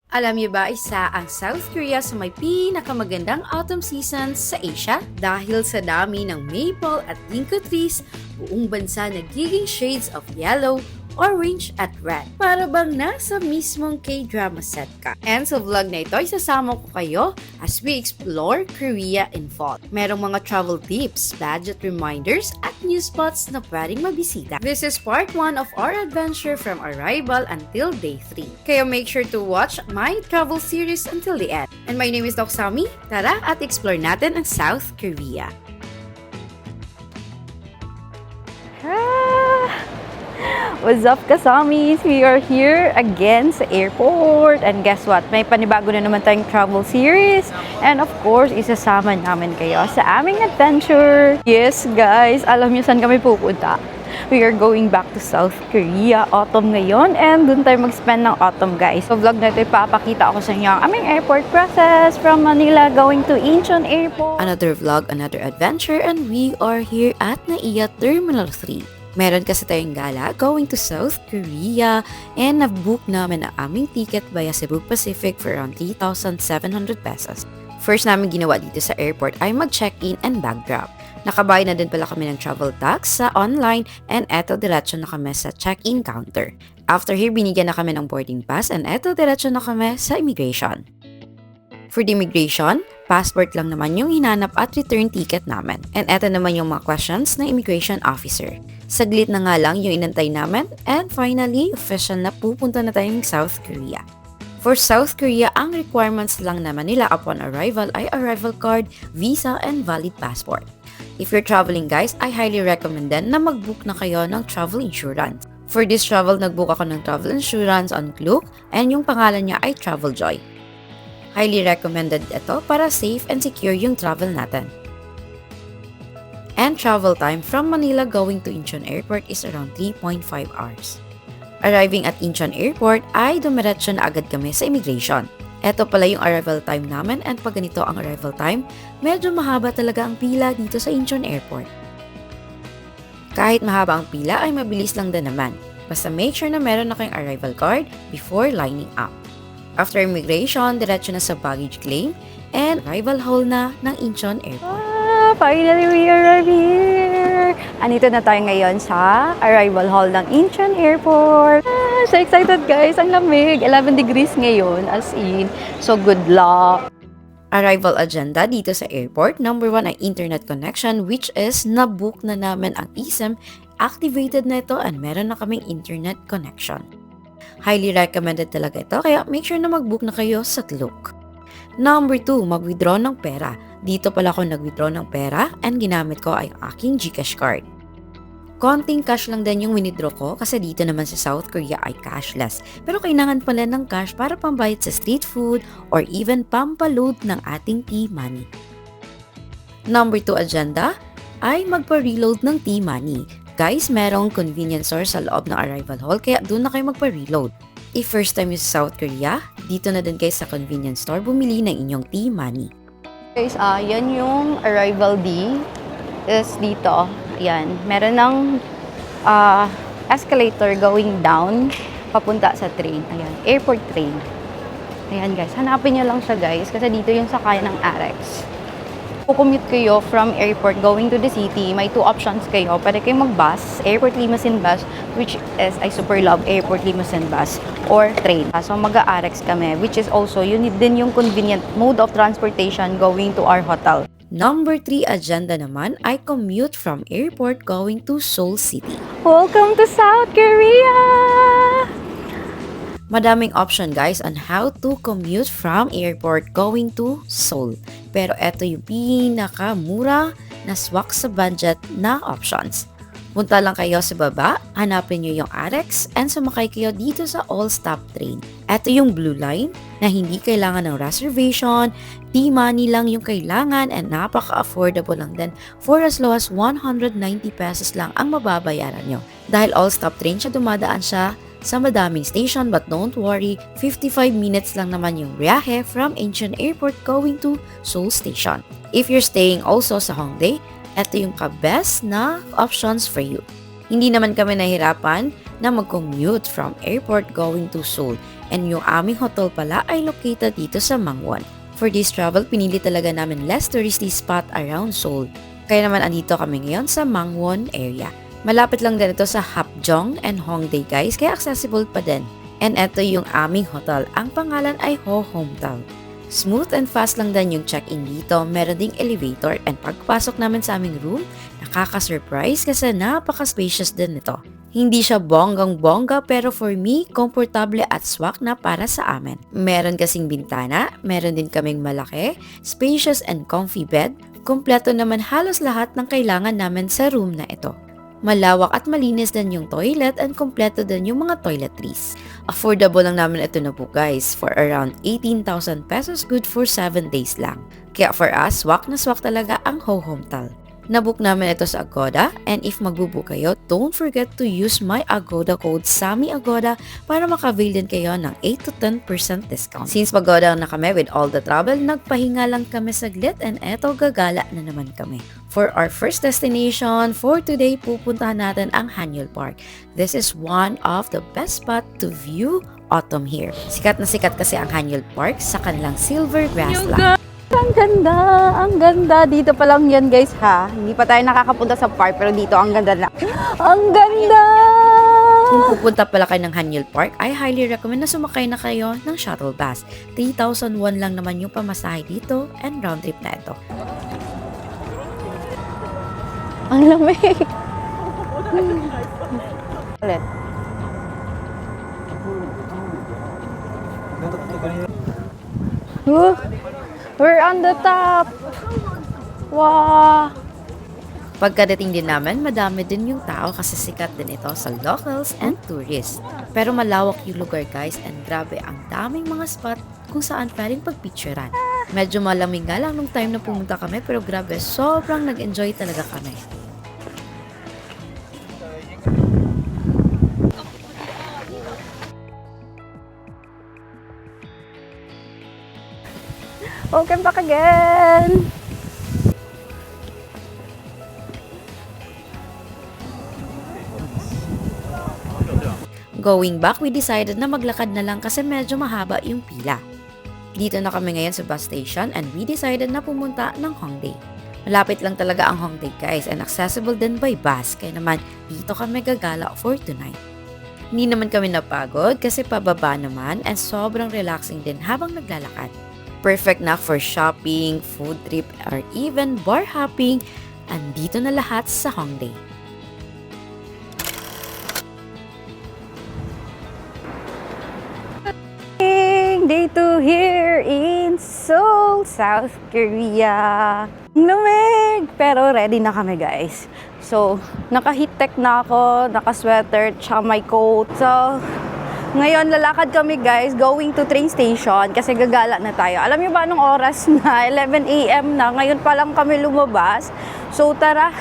Alam niyo ba isa ang South Korea sa may pinakamagandang autumn season sa Asia? Dahil sa dami ng maple at ginkgo trees, buong bansa nagiging shades of yellow, orange at red. Para bang nasa mismong K-drama set ka. And sa vlog na ito, isasama ko kayo as we explore Korea in fall. Merong mga travel tips, budget reminders, at new spots na pwedeng mabisita. This is part 1 of our adventure from arrival until day 3. Kaya make sure to watch my travel series until the end. And my name is Doc Sami. Tara at explore natin ang South Korea. What's up, kasamis? We are here again sa airport. And guess what? May panibago na naman tayong travel series. And of course, isasama namin kayo sa aming adventure. Yes, guys. Alam niyo saan kami pupunta? We are going back to South Korea. Autumn ngayon. And dun tayo mag-spend ng autumn, guys. So, vlog na ito, ipapakita ako sa inyo ang aming airport process from Manila going to Incheon Airport. Another vlog, another adventure, and we are here at NAIA Terminal 3. Meron kasi tayong gala going to South Korea and na-book namin ang aming ticket via Cebu Pacific for around 3,700 pesos. First namin ginawa dito sa airport ay mag-check-in and bag drop. Nakabayad na din pala kami ng travel tax sa online and eto diretso na kami sa check-in counter. After here, binigyan na kami ng boarding pass and eto diretso na kami sa immigration. For the immigration, passport lang naman yung hinanap at return ticket namin. And eto naman yung mga questions ng immigration officer. Saglit na nga lang yung inantay namin and finally, official na pupunta na tayong South Korea. For South Korea, ang requirements lang naman nila upon arrival ay arrival card, visa, and valid passport. If you're traveling guys, I highly recommend din na mag-book na kayo ng travel insurance. For this travel, nag-book ako ng travel insurance on Klook and yung pangalan niya ay Travel Joy. Highly recommended ito para safe and secure yung travel natin. And travel time from Manila going to Incheon Airport is around 3.5 hours. Arriving at Incheon Airport ay dumiretso na agad kami sa immigration. Ito pala yung arrival time namin and pag ganito ang arrival time, medyo mahaba talaga ang pila dito sa Incheon Airport. Kahit mahaba ang pila ay mabilis lang din naman. Basta make sure na meron na kayong arrival card before lining up. After immigration, diretso na sa baggage claim and arrival hall na ng Incheon Airport. Finally, we arrive here! Andito na tayo ngayon sa arrival hall ng Incheon Airport. So excited guys! Ang lamig! 11 degrees ngayon, as in. So good luck! Arrival agenda dito sa airport. Number 1 ay internet connection which is na-book na namin ang eSIM. Activated na ito and meron na kaming internet connection. Highly recommended talaga ito kaya make sure na mag-book na kayo sa Klook. Number 2, mag-withdraw ng pera. Dito pala ako nag-withdraw ng pera and ginamit ko ay aking GCash card. Konting cash lang din yung withdraw ko kasi dito naman sa South Korea ay cashless. Pero kailangan pala ng cash para pambayad sa street food or even pampaload ng ating T-Money. Number 2 agenda ay magpa-reload ng T-Money. Guys, merong convenience store sa loob ng arrival hall kaya doon na kayo magpa-reload. If first time yung sa South Korea, dito na din kayo sa convenience store bumili ng inyong T-Money. Guys, yan yung arrival D. Is dito. Ayan. Meron ng escalator going down papunta sa train. Ayan. Airport train. Ayan guys. Hanapin nyo lang siya guys. Kasi dito yung sakay ng Arex. Commute kayo from airport going to the city, may 2 options kayo. Pwede kayong mag-bus, airport limousine bus, which is, I super love airport limousine bus, or train. So mag-a-Arex kami, which is also, you need din yung convenient mode of transportation going to our hotel. Number 3 agenda naman ay commute from airport going to Seoul City. Welcome to South Korea! Madaming option guys on how to commute from airport going to Seoul. Pero eto yung pinakamura na swak sa budget na options. Punta lang kayo sa baba, hanapin nyo yung Arex, and sumakay kayo dito sa all-stop train. Eto yung Blue Line na hindi kailangan ng reservation, T-Money lang yung kailangan, and napaka-affordable lang din for as low as 190 pesos lang ang mababayaran nyo. Dahil all-stop train siya, dumadaan siya sa madaming station, but don't worry, 55 minutes lang naman yung biyahe from Incheon Airport going to Seoul Station. If you're staying also sa Hongdae, ito yung ka-best na options for you. Hindi naman kami nahirapan na mag-commute from airport going to Seoul. And yung aming hotel pala ay located dito sa Mangwon. For this travel, pinili talaga namin less touristy spot around Seoul. Kaya naman andito kami ngayon sa Mangwon area. Malapit lang din ito sa Hapjeong and Hongdae guys, kaya accessible pa din. And eto yung aming hotel. Ang pangalan ay Ho Hometown. Smooth and fast lang din yung check-in dito. Meron ding elevator and pagpasok namin sa aming room, nakaka-surprise kasi napaka-spacious din ito. Hindi siya bonggang-bongga pero for me, komportable at swak na para sa amin. Meron kasing bintana, meron din kaming malaki, spacious and comfy bed. Kompleto naman halos lahat ng kailangan namin sa room na ito. Malawak at malinis din yung toilet and kompleto din yung mga toiletries. Affordable lang namin ito na po guys, for around 18,000 pesos, good for 7 days lang. Kaya for us, swak na swak talaga ang Ho Hometown. Nabook namin ito sa Agoda, and if magbubook kayo, don't forget to use my Agoda code SAMIAGODA para maka-avail din kayo ng 8 to 10% discount. Since Pagoda na kami with all the travel, nagpahinga lang kami saglit and eto gagala na naman kami. For our first destination, for today, pupuntahan natin ang Hanyul Park. This is one of the best spot to view autumn here. Sikat na sikat kasi ang Hanyul Park sa kanilang silver grassland. Ang ganda, ang ganda. Dito pa lang yan guys ha. Hindi pa tayo nakakapunta sa park pero dito ang ganda na. Ang ganda! Kung pupunta pala kayo ng Hanyul Park, I highly recommend na sumakay na kayo ng shuttle bus. 3,001 lang naman yung pamasahe dito and round trip na ito. Ang lamig. Ulit. We're on the top. Wow. Pagkadating din namin, madami din yung tao kasi sikat din ito sa locals and tourists. Pero malawak yung lugar guys and grabe ang daming mga spot kung saan pwedeng pagpicturean. Medyo malamig nga lang nung time na pumunta kami pero grabe, sobrang nag-enjoy talaga kami. Welcome back again. Going back, we decided na maglakad na lang kasi medyo mahaba yung pila. Dito na kami ngayon sa bus station and we decided na pumunta ng Hongdae. Malapit lang talaga ang Hongdae guys and accessible din by bus kaya naman dito kami gagala for tonight. Hindi naman kami napagod kasi pababa naman and sobrang relaxing din habang naglalakad. Perfect na for shopping, food trip, or even bar hopping. Andito na lahat sa Hongdae. Day 2 here in Seoul, South Korea. Ang lamig! Pero ready na kami guys. So, naka-heat tech na ako, naka-sweater, tsaka may coat. So, ngayon, lalakad kami guys, going to train station kasi gagala na tayo. Alam niyo ba anong oras na? 11 AM na. Ngayon pa lang kami lumabas. So tara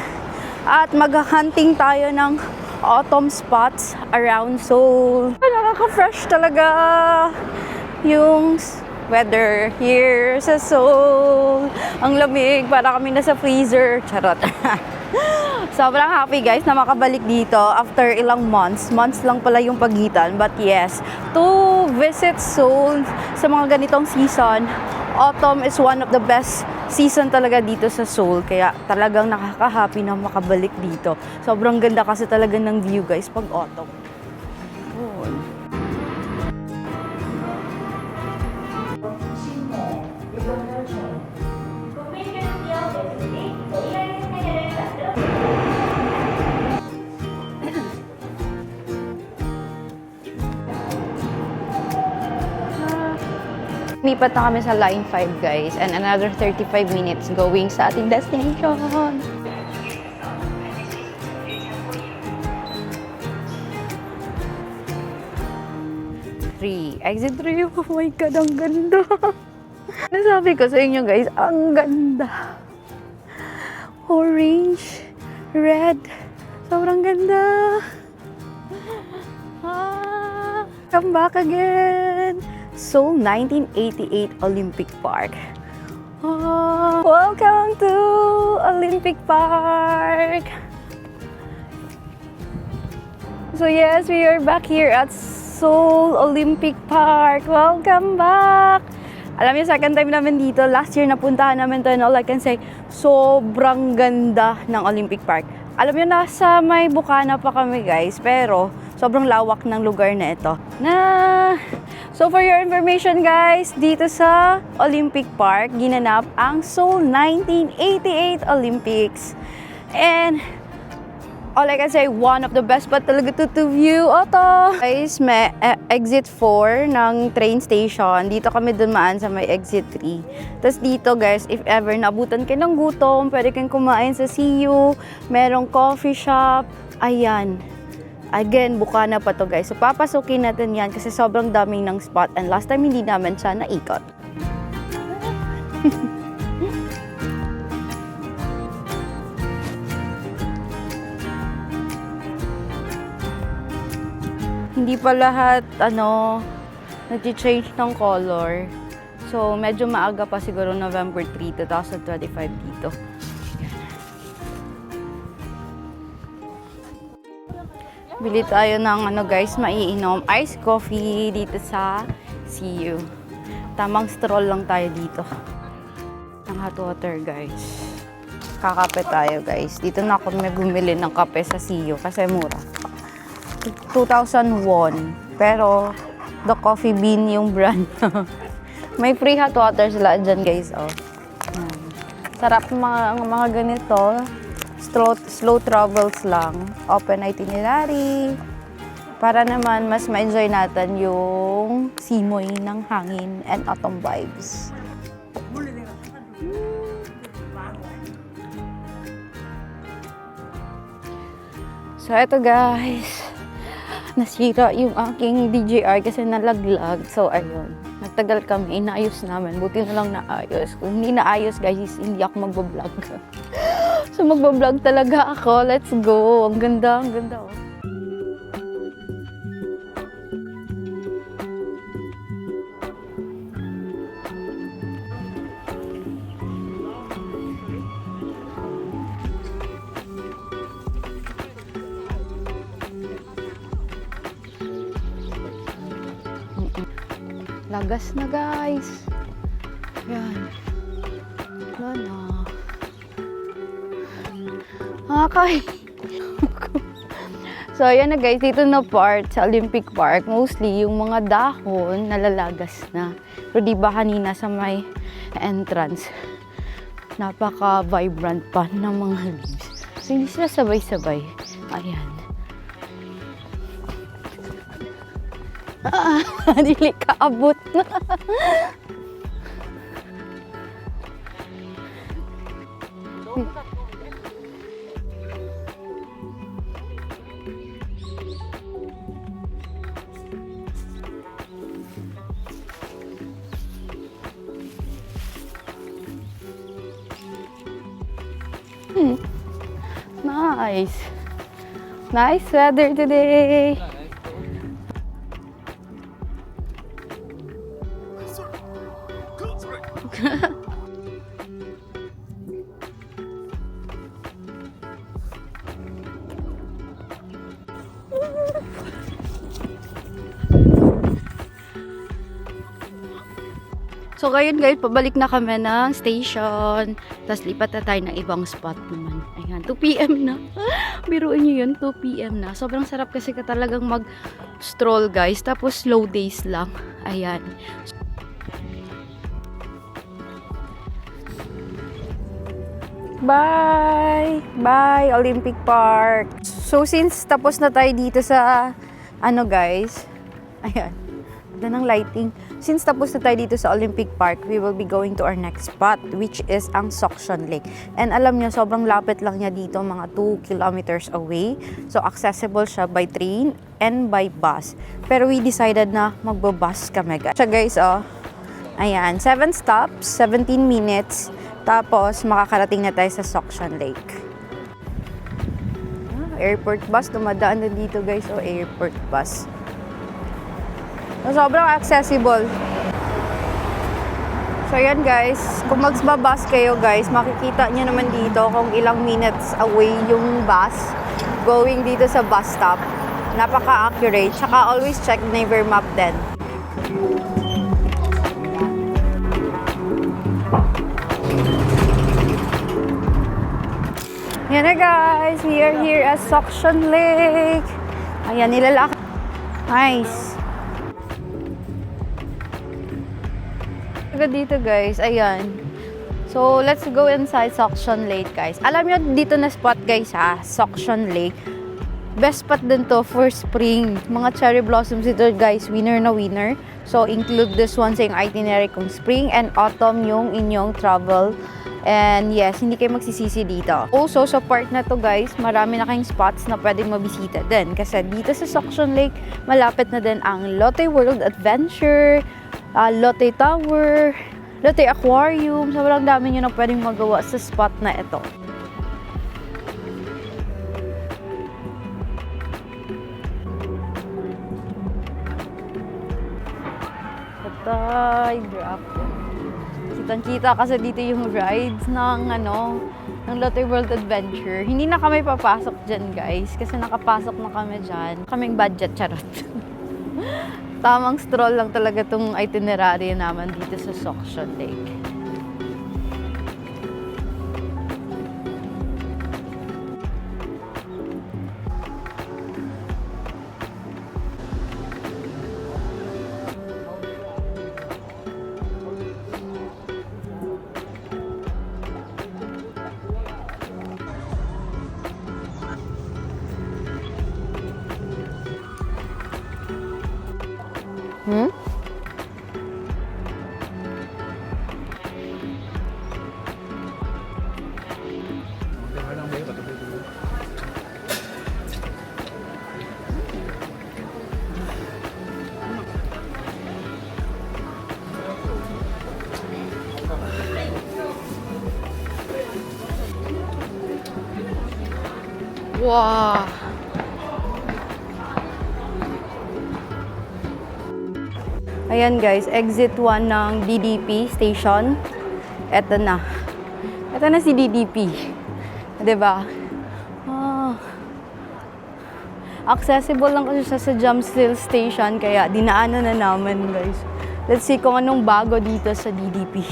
at mag-hunting tayo ng autumn spots around Seoul. Nakaka-fresh talaga yung weather here sa Seoul. Ang lamig, para kami nasa freezer. Charot. Sobrang happy guys na makabalik dito after ilang months. Months lang pala yung pagitan. But yes, to visit Seoul sa mga ganitong season, autumn is one of the best season talaga dito sa Seoul. Kaya talagang nakaka-happy na makabalik dito. Sobrang ganda kasi talaga ng view guys pag autumn. Oh. Lipat na kami sa Line 5 guys and another 35 minutes going sa ating destination. Exit 3. Oh my God, ang ganda. Nasabi ko sa inyo guys, ang ganda. Orange, red, sobrang ganda. Come back again. Seoul 1988 Olympic Park. Welcome to Olympic Park. So yes, we are back here at Seoul Olympic Park. Welcome back! Alam niyo, second time namin dito. Last year napuntahan namin to, and all I can say, sobrang ganda ng Olympic Park. Alam niyo, nasa may Bukana pa kami guys, pero sobrang lawak ng lugar na ito. So for your information guys, dito sa Olympic Park, ginanap ang Seoul 1988 Olympics. And all I can say, one of the best pa talaga to view. Oto! Guys, may exit 4 ng train station. Dito kami dumaan sa may exit 3. Tapos dito guys, if ever nabutan kayo ng gutom, pwede kayong kumain sa CU. Merong coffee shop. Ayan. Again, Bukana pa to guys. So papasukin natin yan kasi sobrang daming ng spot. And last time hindi namin siya naikot. Hindi pa lahat, nag-change ng color. So, medyo maaga pa siguro November 3, 2025 dito. Bili tayo ng guys, maiinom iced coffee dito sa CU. Tamang stroll lang tayo dito. Ng hot water guys. Kakape tayo guys. Dito na ako may bumili ng kape sa CU kasi mura. 2,000 won. Pero, the coffee bean yung brand. May free hot water sila dyan, guys. Oh. Sarap mga ganito. Slow travels lang. Open itinerary. Para naman, mas ma-enjoy natin yung simoy ng hangin and autumn vibes. So, eto guys. Nasira yung aking DJI kasi nalaglag. So, ayun. Nagtagal kami. Inaayos namin. Buti na lang naayos. Kung hindi naayos, guys, hindi ako magbablog. So, magbablog talaga ako. Let's go. Ang ganda, ang ganda. Oh. Lagas na guys. Yan. Wala na. Okay. So, ayan na guys. Dito na part sa Olympic Park. Mostly, yung mga dahon nalalagas na. Pero diba kanina sa may entrance, napaka-vibrant pa ng mga leaves. So, hindi sila sabay-sabay. Ayan. Dili ka abot na. Nice. Nice weather today. So, ngayon guys, pabalik na kami ng station. Tapos, lipat na tayo ng ibang spot naman. Ayan, 2 p.m. na. Biruin nyo yun, 2 p.m. na. Sobrang sarap kasi ka talagang mag-stroll guys. Tapos, slow days lang. Ayan. Bye! Bye, Olympic Park! So, since tapos na tayo dito sa, guys, ayan, ganda ng lighting. Since tapos na tayo dito sa Olympic Park, we will be going to our next spot, which is ang Seokson Lake. And alam nyo, sobrang lapit lang niya dito, mga 2 kilometers away. So, accessible siya by train and by bus. Pero we decided na magbabus kami, guys. So, guys, oh, ayan, 7 stops, 17 minutes. Tapos, makakarating na tayo sa Seokson Lake. Airport bus, dumadaan na dito, guys, oh, airport bus. So, sobrang accessible. So, yan guys. Kung magbabas kayo guys, makikita nyo naman dito kung ilang minutes away yung bus going dito sa bus stop. Napaka-accurate. Tsaka always check Naver map din. Yan na guys, we are here at Suction Lake. Ayan, nilalakad. Nice. Dito guys, ayan. So, let's go inside Suction Lake guys. Alam nyo, dito na spot guys ha, Suction Lake. Best spot din to for spring. Mga cherry blossoms ito guys, winner na winner. So, include this one sa yung itinerary kung spring and autumn yung inyong travel. And yes, hindi kayo magsisisi dito. Also, sa park na to guys, marami na kayong spots na pwedeng mabisita din. Kasi dito sa Suction Lake, malapit na din ang Lotte World Adventure, Lotte Tower, Lotte Aquarium. Sobrang dami nyo na pwedeng magawa sa spot na ito. Patay, drop. Kitang-kita kasi dito yung rides ng ng Lotte World Adventure. Hindi na kami papasok dyan guys kasi nakapasok na kami dyan. Kaming budget, charot. Tamang stroll lang talaga tong itinerary naman dito sa Suction Lake. Wow! Ayan guys, exit 1 ng DDP station. Eto na. Eto na si DDP. Diba? Accessible lang kasi siya sa Jamsil station, kaya dinaanan na namin guys. Let's see kung anong bago dito sa DDP.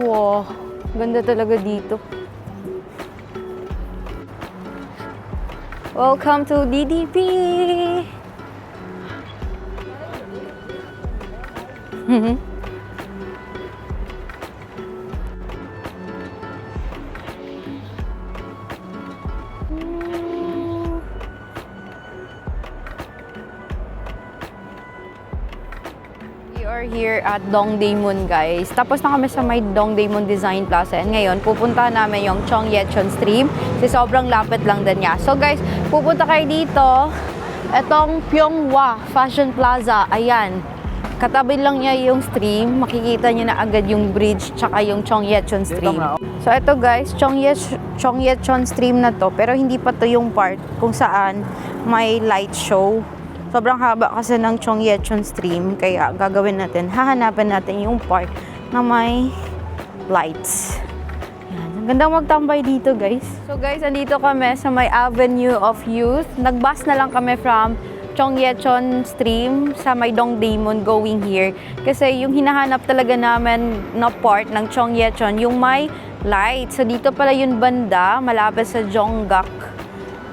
Wow, ganda talaga dito. Welcome to DDP! We are here at Dongdaemun guys. Tapos na kami sa may Dongdaemun Design Plaza. And ngayon, pupunta namin yung Chongyechon Stream. Kasi sobrang lapit lang din niya. So guys, pupunta kayo dito. Etong Pyeonghwa Fashion Plaza. Ayan. Katabi lang niya yung stream. Makikita niyo na agad yung bridge tsaka yung Chongyechon Stream. So ito guys, Chongyechon Stream na to. Pero hindi pa to yung part kung saan may light show. Sobrang haba kasi ng Chongyechon Stream, kaya gagawin natin, hahanapin natin yung part na may lights. Yan. Ang ganda magtambay dito guys. So guys, andito kami sa may Avenue of Youth. Nag-bus na lang kami from Chongyechon Stream sa may Dongdaemun going here. Kasi yung hinahanap talaga namin na part ng Chongyechon, yung may light. So dito pala yung banda, malapit sa Jonggak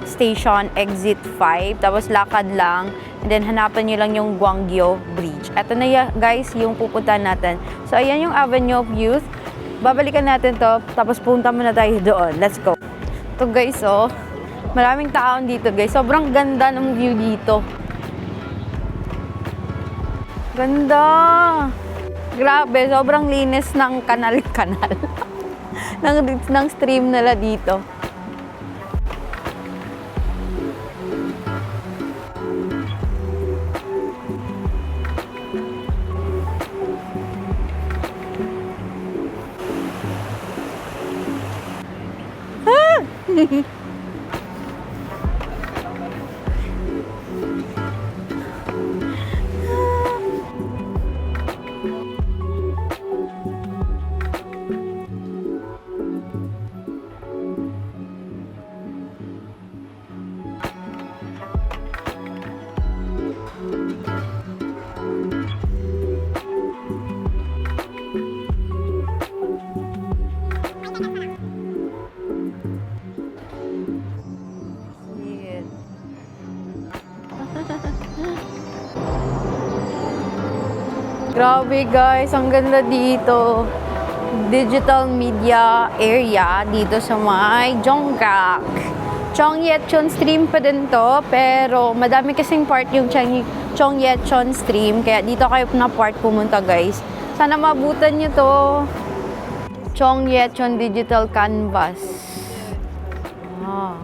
Station, exit 5. Tapos lakad lang. And then hanapan nyo lang yung Gwangyo Bridge. Ito na guys, yung pupuntahan natin. So ayan yung Avenue of Youth. Babalikan natin to. Tapos punta muna tayo doon. Let's go. Ito guys, oh. Maraming taon dito guys. Sobrang ganda ng view dito. Ganda! Grabe, sobrang linis ng kanal-kanal. ng stream nila dito. Grabe guys, ang ganda dito. Digital media area dito sa may Jongkak. Chongyetchon stream pa din to, pero madami kasing part yung Chongyetchon stream, kaya dito kayo na part pumunta guys. Sana mabutan nyo to. Chongyetchon Digital Canvas. Ah.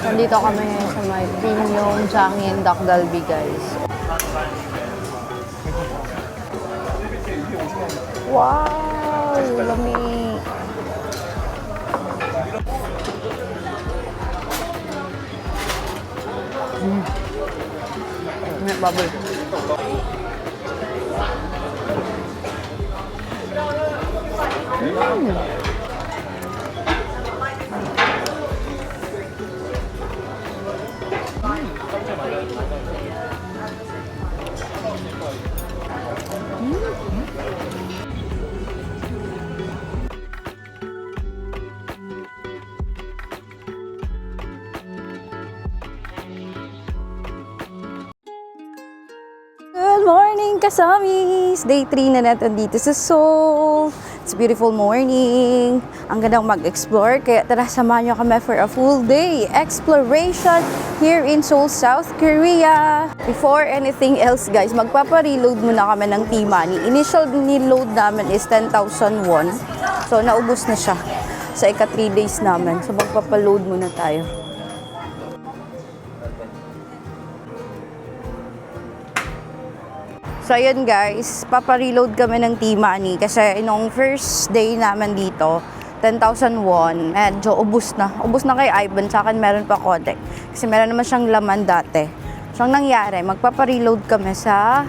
Nandito kami sa may Premium Changin Dak Galbi guys. Wow! Lami! May bubble. Good morning, kasamis! Day 3 na natin dito sa Seoul. It's a beautiful morning. Ang gandang mag-explore, kaya tara samahan nyo kami for a full day exploration here in Seoul, South Korea. Before anything else guys, magpapa-reload muna kami ng T-Money. Initial ni-load namin is 10,000 won. So naubos na siya sa ika 3 days namin. So magpapa-load muna tayo. So, ayun guys, papareload kami ng T-Money kasi nung first day naman dito, 10,000 won, medyo ubus na. Ubus na kay Ivan, sa akin meron pa konti. Kasi meron naman siyang laman dati. So, ang nangyari, magpapareload kami sa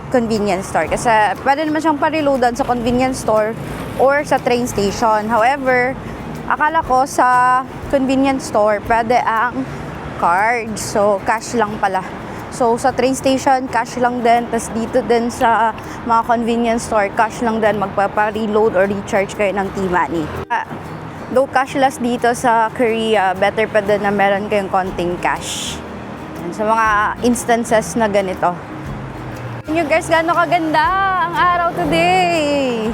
convenience store. Kasi pwede naman siyang pareloadan sa convenience store or sa train station. However, akala ko sa convenience store, pwede ang card. So, cash lang pala. So, sa train station, cash lang din. Tapos dito din sa mga convenience store, cash lang din. Magpapa-reload or recharge kayo ng T-Money. Though cashless dito sa Korea, better pa din na meron kayong konting cash. Sa mga instances na ganito. Tignan nyo guys, gano'ng kaganda ang araw today.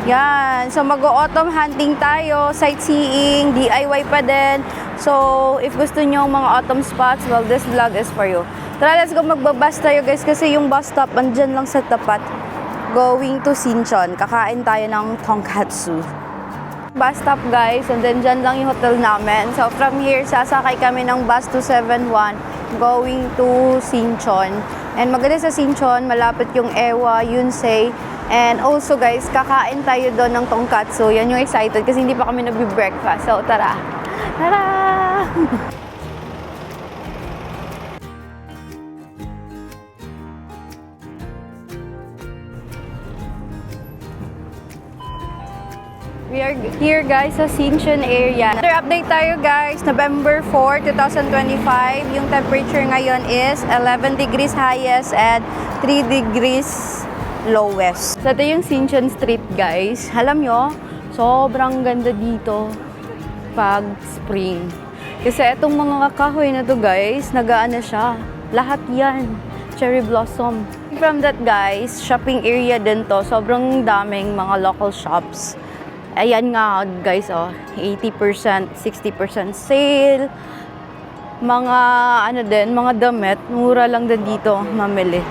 Yan. So, mag-autumn hunting tayo, sightseeing, DIY pa din. So, if gusto nyo mga autumn spots, well, this vlog is for you. Tara, let's go, magbabas tayo guys kasi yung bus stop andyan lang sa tapat. Going to Sinchon. Kakain tayo ng tonkatsu. Bus stop guys, and then dyan lang yung hotel namin. So from here, sasakay kami ng bus 271 going to Sinchon. And maganda sa Sinchon, malapit yung Ewa, Yonsei. And also guys, kakain tayo doon ng tonkatsu. Yan yung excited kasi hindi pa kami nagbe-breakfast. So tara! Tara! We are here guys sa Sinchon area. Another update tayo guys, November 4, 2025. Yung temperature ngayon is 11 degrees highest and 3 degrees lowest. So ito yung Sinchon Street guys. Alam nyo, sobrang ganda dito pag spring. Kasi itong mga kahoy na to guys, nagaan na siya. Lahat yan, cherry blossom. From that guys, shopping area din to. Sobrang daming mga local shops. Ayan nga guys, oh, 80%, 60% sale. Mga ano din, mga damit, mura lang din dito mamili.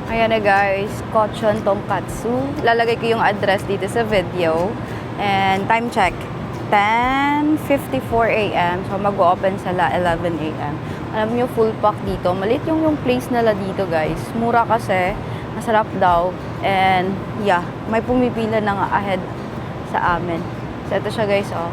Ayan na guys, Kochon Tonkatsu. Lalagay ko yung address dito sa video. And time check, 10:54 a.m. So mag-open sila 11 a.m. Alam nyo, full pack dito. Maliit yung place nila dito, guys. Mura kasi. Masarap daw. And, yeah. May pumipila na nga ahead sa amin. So, ito siya, guys, oh.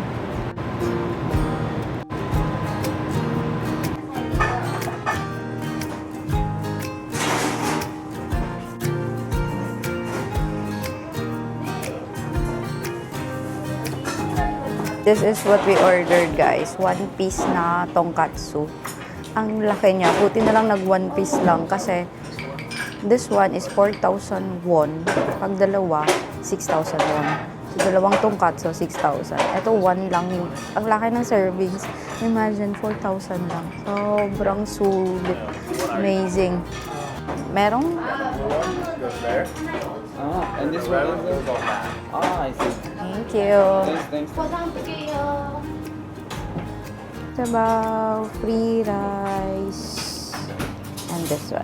This is what we ordered, guys. One piece na tonkatsu. Ang laki niya. Buti na lang nag one piece lang kasi This one is 4,000 won. Pag dalawa, 6,000 won. So, dalawang tonkatsu, 6,000. Ito, 1 lang yung, ang laki ng servings. Imagine, 4,000 lang. Sobrang sulit. Amazing. Merong And this one is I see. thank you. Thanks. Sabaw, free rice, and this one.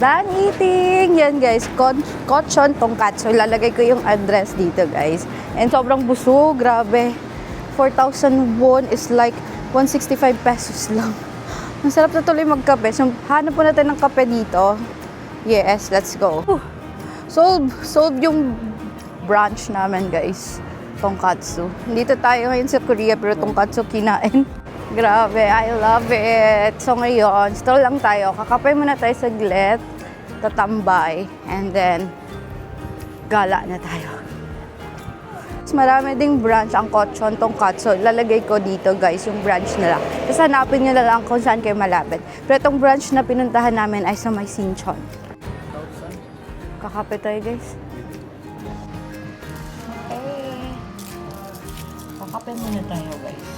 Done eating! Yan guys, Kochon Tonkatsu. Lalagay ko yung address dito guys. And sobrang busog, grabe. 4,000 won is like 165 pesos lang. Masarap na tuloy magkape. So, hanap po natin ng kape dito. Yes, let's go. Solve yung branch namin guys. Tonkatsu. Dito tayo ngayon sa Korea pero tonkatsu kinain. Grabe, I love it. So ngayon, stroll lang tayo. Kakapay muna tayo saglit. Tatambay. And then, gala na tayo. Marami ding branch ang Kochon Tonkatsu. Lalagay ko dito guys, yung branch nila. Tapos hanapin nyo na lang kung saan kayo malapit. Pero itong branch na pinuntahan namin ay sa may Sinchon. Kakapay tayo guys. Okay. Kakapay muna tayo guys.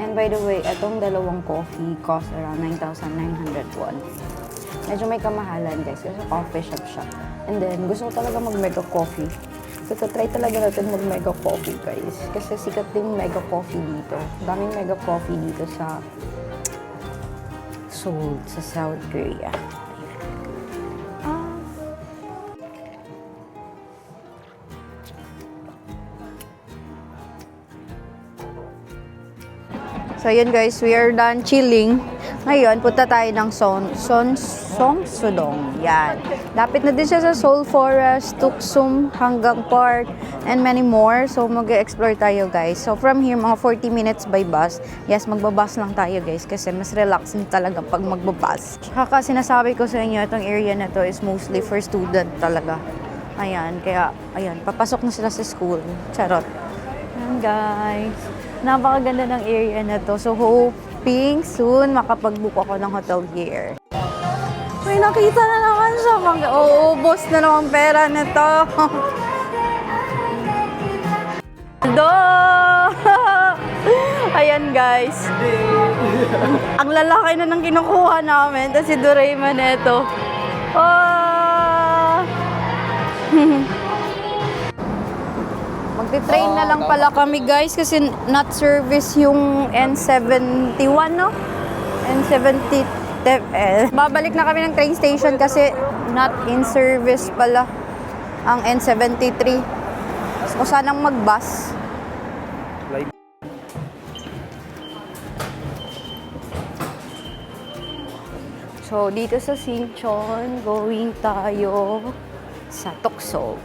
And by the way, itong dalawang coffee cost around 9,900 won. Medyo may kamahalan guys kasi coffee shop siya. And then, gusto ko talaga mag-mega coffee. So, try talaga natin mag-mega coffee guys. Kasi sikat din mega coffee dito. Daming mega coffee dito sa Seoul, sa South Korea. So, yun guys, we are done chilling. Ngayon, punta tayo ng Seongsudong. Yan. Lapit na din siya sa Seoul Forest, Tuksum, Hanggang Park, and many more. So, mag-explore tayo guys. So, from here, mga 40 minutes by bus. Yes, magbabus lang tayo guys kasi mas relaxing talaga pag magbabus. Kaka sinasabi ko sa inyo, itong area na to is mostly for student talaga. Ayan, kaya, ayan, papasok na sila sa school. Charot. Ayan guys. Napakaganda ng area na to. So, hoping soon makapag-book ako ng hotel here. May nakita na naman siya. Uubos na naman pera na to. Do! Ayan guys. Ang lalaki na ng kinukuha namin. Tapos si Doraemon ito. Oh! Magti-train na lang pala kami guys kasi not service yung N71, no? N70. Babalik na kami ng train station kasi not in service pala ang N73. So, sanang mag-bus. So, dito sa Sinchon, going tayo sa Tuksum.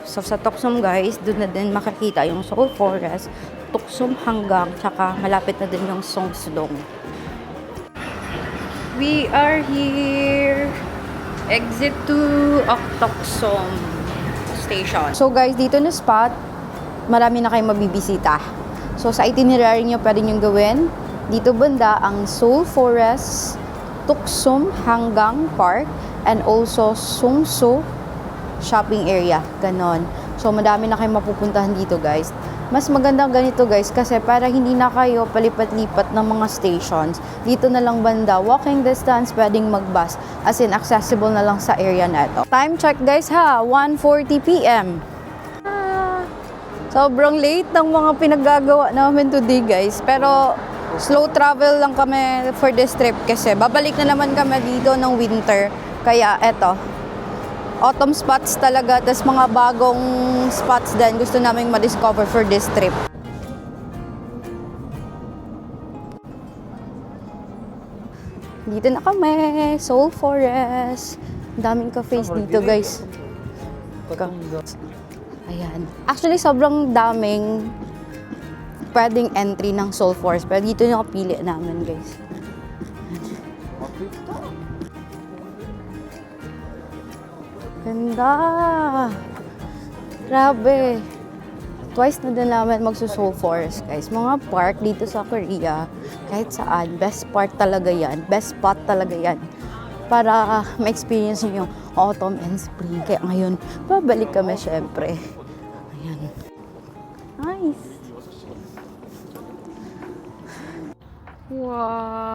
So, sa Tuksum guys, doon na din makikita yung Seoul Forest, Tuksum hanggang, tsaka malapit na din yung Seongsudong. We are here. Exit to Tuksum Station. So guys, dito na spot, marami na kayong mabibisita. So sa itinerary nyo, pwede nyo gawin. Dito banda ang Seoul Forest, Tuksum hanggang Park, and also Seongsu shopping area, ganon. So, madami na kayong mapupuntahan dito, guys. Mas magandang ganito, guys, kasi para hindi na kayo palipat-lipat ng mga stations, dito na lang banda, walking distance, pwedeng mag-bus, as in, accessible na lang sa area na ito. Time check, guys, ha? 1:40 p.m. Sobrang late ng mga pinaggagawa namin today, guys. Pero, slow travel lang kami for this trip kasi babalik na naman kami dito ng winter. Kaya, eto, autumn spots talaga, tas mga bagong spots din gusto naming ma-discover for this trip. Dito na kami, Seoul Forest. Ang daming cafes dito, guys. Ayan. Actually, sobrang daming pwedeng entry ng Soul Forest. Pero dito yung napili namin, guys. Ganda! Grabe! Twice na din namin magso-Soul Forest, guys. Mga park dito sa Korea, kahit saan, best park talaga yan. Best spot talaga yan. Para ma-experience nyo yung autumn and spring. Kaya ngayon, babalik kami syempre. Ayan. Nice! Wow!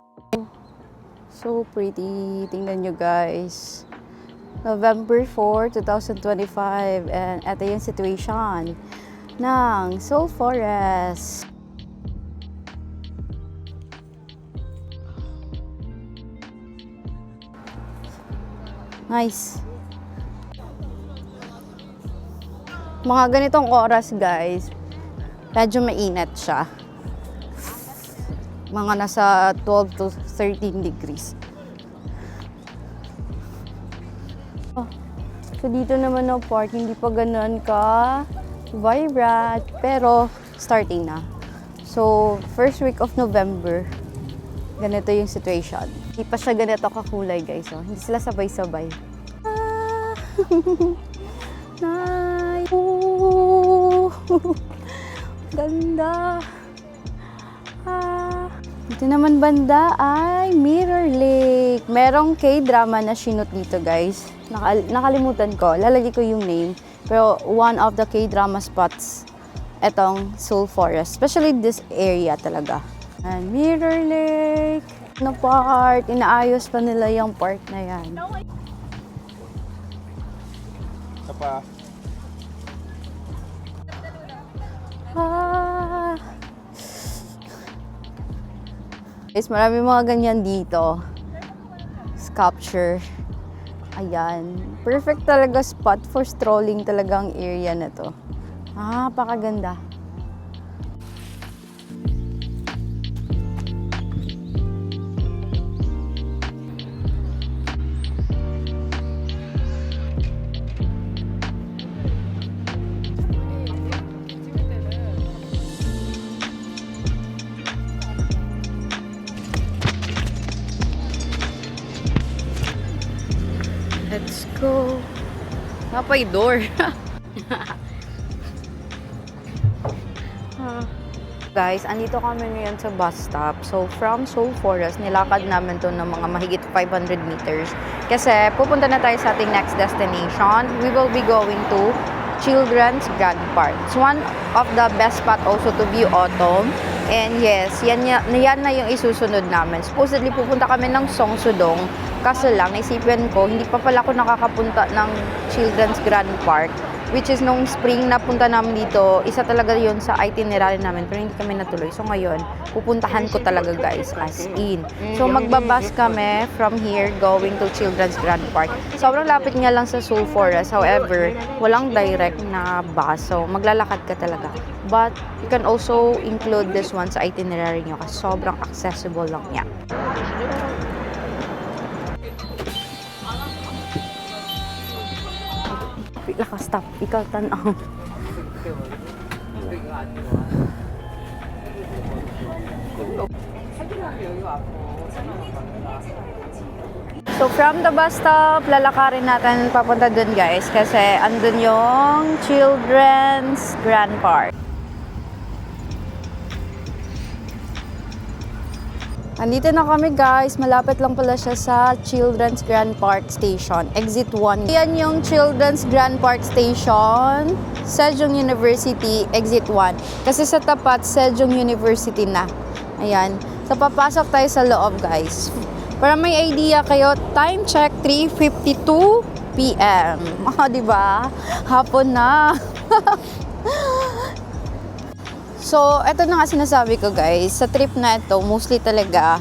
So pretty. Tingnan nyo, guys. November 4, 2025. And ito yung situation ng Soul Forest. Nice. Mga ganitong oras, guys, medyo mainit siya. Mga nasa 12 to 13 degrees. Oh, so dito naman ng park, hindi pa ganun ka vibrant, pero starting na. So, first week of November, ganito yung situation. Hindi pa siya ganito kakulay, guys. Oh. Hindi sila sabay-sabay. Ah! Nice! Ooh! Ganda! Ah! Dito naman banda ay Mirror Lake. Merong K-drama na shoot dito, guys. Nakalimutan ko. Lalagay ko yung name. Pero one of the K-drama spots, etong Soul Forest. Especially this area talaga. And Mirror Lake na part. Inaayos pa nila yung part na yan. Apa? Ah. Guys, marami mga ganyan dito. Sculpture. Ayan. Perfect talaga spot for strolling talaga ang area na to. Ah, pakaganda. Let's go. Napay door. Guys, andito kami ngayon sa bus stop. So, from Soul Forest, nilakad namin to ng mga mahigit 500 meters. Kasi, pupunta na tayo sa ating next destination. We will be going to Children's Grand Park. It's one of the best spot also to view autumn. And yes, yan na yung isusunod namin. Supposedly, pupunta kami ng Seongsu-dong. Kaso lang, naisipan ko, hindi pa pala ako nakakapunta ng Children's Grand Park. Which is, nung spring na punta namin dito, isa talaga yun sa itinerary namin. Pero hindi kami natuloy. So ngayon, pupuntahan ko talaga, guys, as in. So magbabas kami from here going to Children's Grand Park. Sobrang lapit nga lang sa Soul Forest. However, walang direct na bus. So maglalakad ka talaga. But you can also include this one sa itinerary nyo kasi sobrang accessible lang niya. Stop. Ikaw tanaw. So from the bus stop, lalakarin natin papunta dun, guys, kasi andun yung Children's Grand Park. Andito na kami, guys. Malapit lang pala siya sa Children's Grand Park Station, Exit 1. Yan yung Children's Grand Park Station, Sejong University, Exit 1. Kasi sa tapat, Sejong University na. Ayan. So, papasok tayo sa loob, guys. Para may idea kayo, time check, 3:52 p.m. Oh, diba? Hapon na. So, eto na nga sinasabi ko, guys. Sa trip na ito, mostly talaga,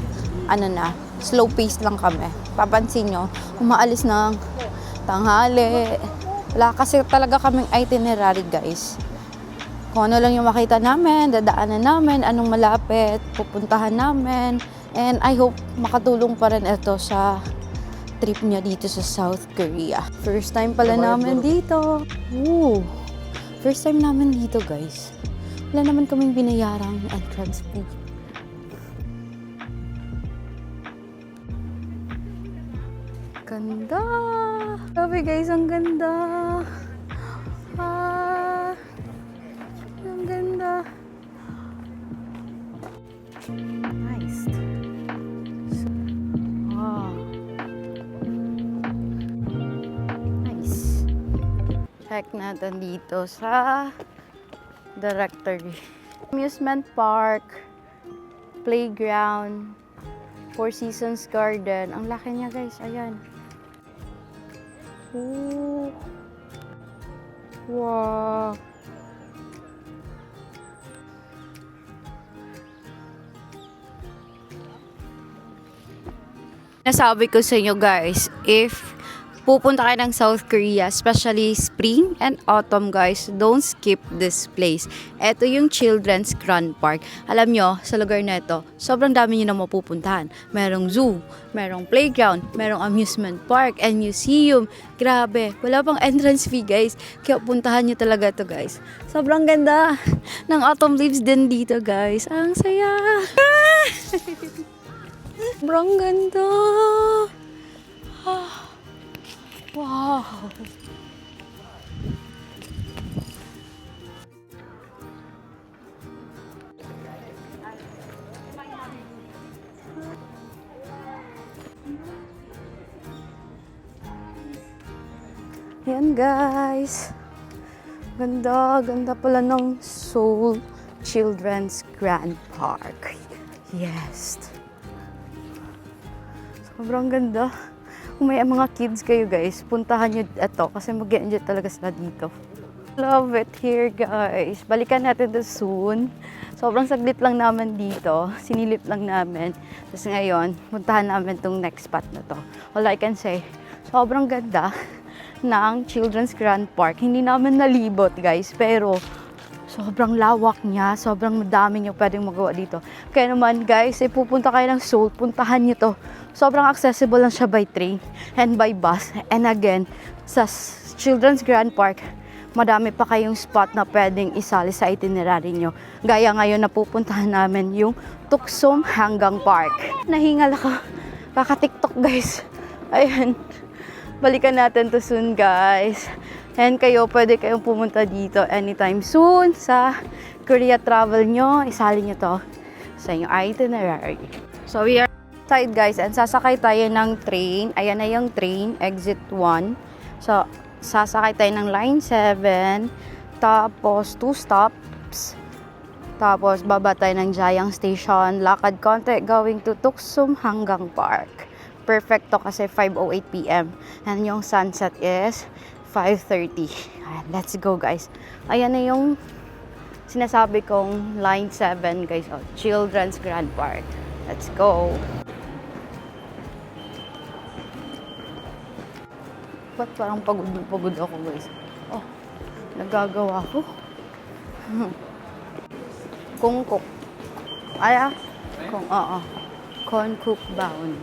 slow pace lang kami. Papansin nyo, umaalis ng tanghali. Wala kasi talaga kaming itinerary, guys. Kung ano lang yung makita namin, dadaanan namin, anong malapit, pupuntahan namin. And I hope makatulong pa rin ito sa trip niya dito sa South Korea. First time pala Kabayad namin mo. dito. Ooh. First time namin dito, guys. Wala naman kaming binayarang entrance fee. Ganda! Grabe guys, ang ganda! Ah, ang ganda! Nice! Wow! Nice! Check natin dito sa directory. Amusement park, playground, Four Seasons Garden. Ang laki niya guys, ayan. Ooh. Wow. Nasabi ko sa inyo guys, if pupunta kayo ng South Korea, especially spring and autumn guys, don't skip this place. Ito yung Children's Grand Park. Alam nyo, sa lugar na ito, sobrang dami nyo na mapupuntahan. Merong zoo, merong playground, merong amusement park, and museum. Grabe, wala pang entrance fee guys. Kaya puntahan nyo talaga to guys. Sobrang ganda ng autumn leaves din dito guys. Ang saya! Sobrang ganda! Wow! Yan guys. Ganda, ganda pala ng Seoul Children's Grand Park. Yes. Sobrang ganda. Kung may mga kids kayo guys, puntahan nyo ito kasi mag-enjoy talaga sila dito. Love it here guys. Balikan natin to soon. Sobrang saglit lang naman dito. Sinilip lang namin. Tapos ngayon, puntahan namin tong next spot na to. All I can say, sobrang ganda ng Children's Grand Park. Hindi namin nalibot guys, pero sobrang lawak niya. Sobrang madami niyo pwedeng magawa dito. Kaya naman guys, pupunta kayo ng Seoul, puntahan niyo to. Sobrang accessible lang siya by train and by bus. And again, sa Children's Grand Park, madami pa kayong spot na pwedeng isali sa itinerary nyo. Gaya ngayon na pupuntahan namin yung Tuksum Hanggang Park. Nahingal ako. Kaka-TikTok guys. Ayan. Balikan natin to soon guys. And kayo, pwede kayong pumunta dito anytime soon sa Korea travel nyo. Isali nyo to sa inyong itinerary. So we are outside guys and sasakay tayo ng train. Ayan na yung train, exit 1. So sasakay tayo ng line 7. Tapos 2 stops. Tapos baba tayo ng Jayang Station. Lakad konti going to Tuksum Hanggang Park. Perfecto kasi 5:08 PM. And yung sunset is 5:30. Let's go guys. Ayan na yung sinasabi kong line 7 guys. Oh, Children's Grand Park. Let's go. Ba't parang pagod na pagod ako guys? Oh, nagagawa ko. Kungkok. Ay oo. Konkuk Baon.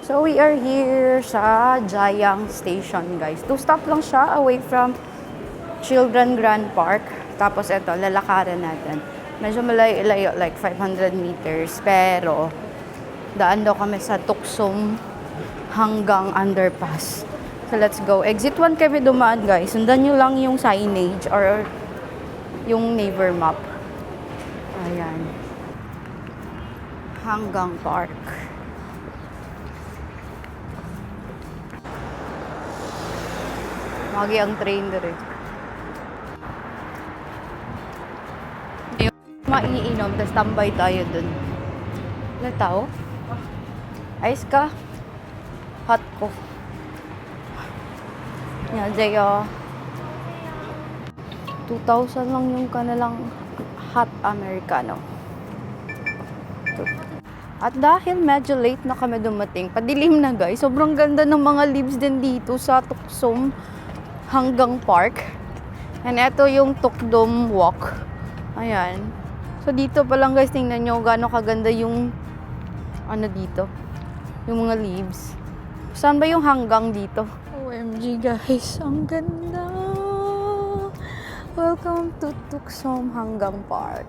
So we are here sa Jayang Station guys. 2 stop lang siya away from Children Grand Park. Tapos ito, lalakaran natin. Medyo malayo-layo, like 500 meters. Pero, daan daw kami sa Tuksum hanggang underpass. So let's go. Exit 1 kami dumaan guys. Sundan nyo lang yung signage or yung neighbor map. Ayan. Hanggang Park. Magi ang train dire. Maiinom, tapos tambay tayo dun. Lataw? Ice ka? Hot ko. Yan, Jayo. 2,000 lang yung kanilang hot Americano. At dahil medyo late na kami dumating, padilim na guys. Sobrang ganda ng mga leaves din dito sa Tuksum Hanggang Park. And ito yung Tukdom Walk. Ayan. So dito pa lang guys, tingnan nyo gaano kaganda yung ano dito. Yung mga leaves. Saan ba yung hanggang dito? OMG guys, ang ganda. Welcome to Tucson Hanggang Park.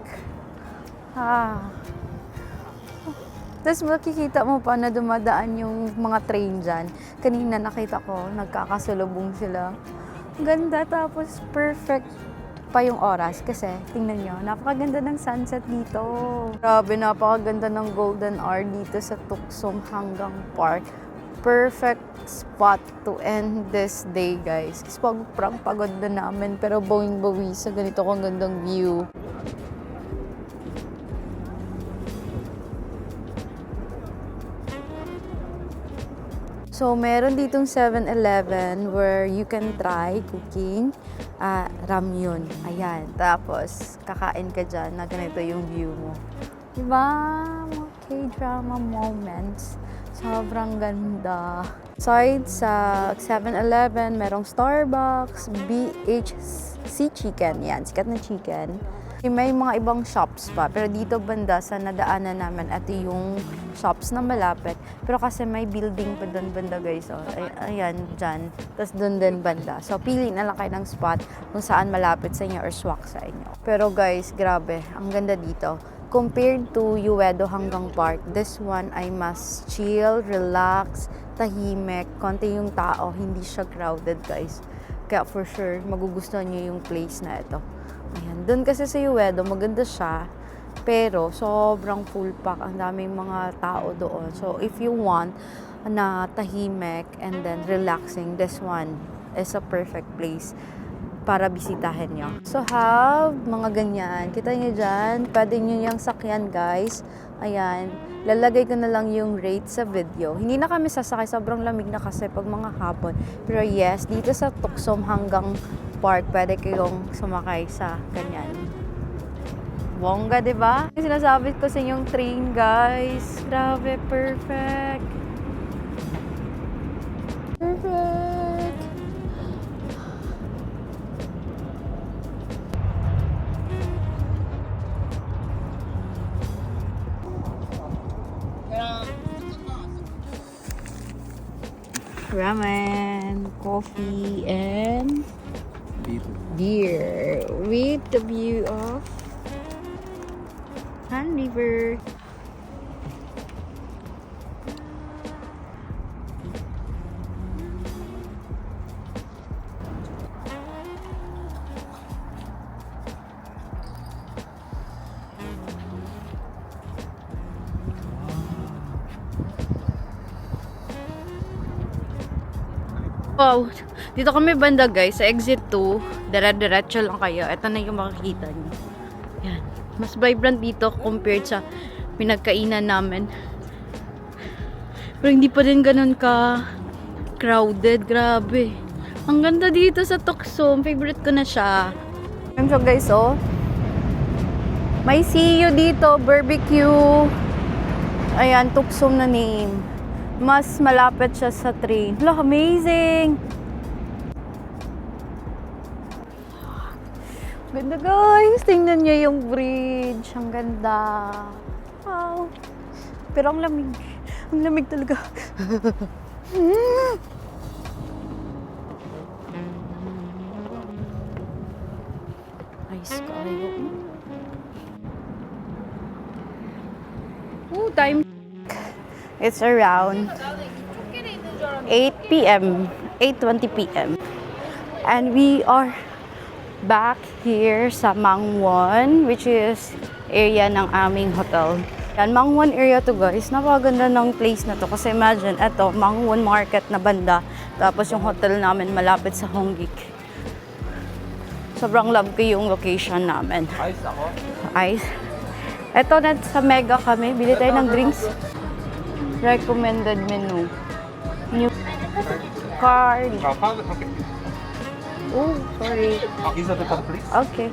Tapos makikita mo pa na dumadaan yung mga train dyan. Kanina nakita ko, nagkakasalubong sila. Ganda, tapos perfect pa yung oras kasi tingnan nyo, napakaganda ng sunset dito. Grabe, napakaganda ng golden hour dito sa Tucson Hanggang Park. Perfect spot to end this day, guys. Kasi pagod na namin pero bawing-bawi sa ganito kong gandang view. So, meron ditong 7-Eleven where you can try cooking ramyun. Ayan. Tapos, kakain ka dyan na ganito yung view mo. Diba? Mga K-drama moments. Sobrang ganda. Side sa 7-Eleven, merong Starbucks, BHC Chicken. Yan, sikat na chicken. May mga ibang shops pa, pero dito banda sa nadaanan namin, ito yung shops na malapit. Pero kasi may building pa doon banda guys, oh. Ayan, dyan. Tapos doon din banda. So, pili na lang kayo ng spot kung saan malapit sa inyo or swak sa inyo. Pero guys, grabe, ang ganda dito. Compared to Uedo Hanggang Park, this one ay mas chill, relax, tahimik, konti yung tao, hindi siya crowded guys. Kaya for sure, magugustuhan nyo yung place na ito. Ayan, doon kasi sa Uedo, maganda siya, pero sobrang full pack, ang daming mga tao doon. So, if you want na tahimik and then relaxing, this one is a perfect place para bisitahin nyo. So, have mga ganyan. Kita nyo dyan, pwede nyo yung sakyan, guys. Ayan, lalagay ko na lang yung rate sa video. Hindi na kami sasakay, sobrang lamig na kasi pag mga hapon. Pero yes, dito sa Tucson Hanggang Park, pwede kayong sumakay sa ganyan. Bongga, di ba? Sinasabi ko sa inyong train, guys. Grabe, perfect. Perfect. Ramen, coffee, and beer with the view of Han River. Wow, dito kami banda guys, sa exit 2, dire-diretso lang kayo. Ito na yung makikita niyo. Yan. Mas vibrant dito compared sa pinagkainan namin. Pero hindi pa din ganun ka crowded. Grabe. Ang ganda dito sa Tucson. Favorite ko na siya. So guys, oh. May see you dito, barbecue. Ayan, Tucson na name. Mas malapit siya sa train. Look, amazing! Ganda guys! Tingnan niyo yung bridge. Ang ganda. Wow! Pero ang lamig. Ang lamig talaga. Ice kayo. Time. It's around 8 p.m. 8:20 p.m. And we are back here sa Mangwon, which is area ng aming hotel. Yan, Mangwon area to guys. Napakaganda ng place na to. Kasi imagine, eto, Mangwon Market na banda. Tapos yung hotel namin malapit sa Honggik. Sobrang love ko yung location namin. Ice ako. Ice. Eto, na sa Mega kami. Bili tayo ng drinks. Recommended menu. New card. Okay. Oh, sorry. Is that the card, please? Okay.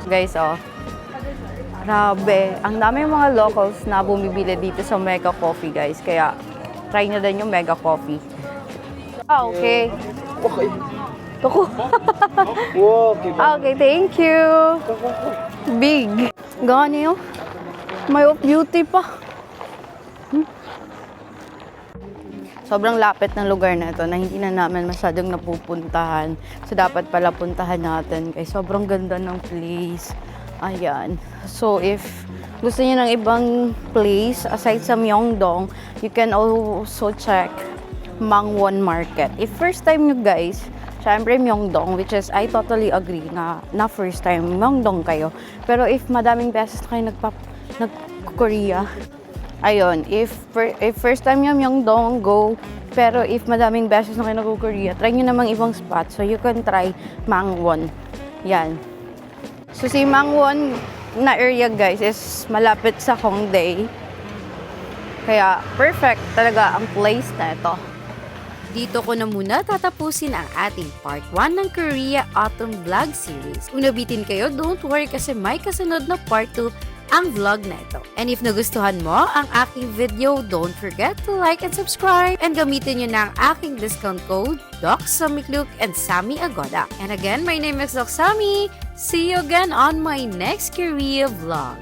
Guys, oh. Grabe. Ang dami mga locals na bumibili dito sa Mega Coffee, guys. Kaya, try nyo din yung Mega Coffee. Ah, okay. Okay. Tuko. Okay, thank you. Big. Gani yun. May of beauty pa. Sobrang lapit ng lugar na ito na hindi na namin masyadong napupuntahan. So, dapat pala puntahan natin. Kaya sobrang ganda ng place. Ayan. So, if gusto niyo ng ibang place, aside sa Myeongdong, you can also check Mangwon Market. If first time nyo guys, syempre Myeongdong, which is I totally agree na first time Myeongdong kayo. Pero if madaming beses na kayo nag-Korea, ayun, if first time nyo Myeongdong, go. Pero if madaming beses na kayo nag-Korea, try nyo namang ibang spot. So you can try Mangwon. Yan. So si Mangwon na area guys is malapit sa Hongdae. Kaya perfect talaga ang place na ito. Dito ko na muna tatapusin ang ating part 1 ng Korea Autumn Vlog Series. Kung nabitin kayo, don't worry kasi may kasunod na part 2 ang vlog na ito. And if nagustuhan mo ang aking video, don't forget to like and subscribe. And gamitin nyo na ang aking discount code, DocSamikluk and Sami Agoda. And again, my name is Doc Sami. See you again on my next Korea vlog.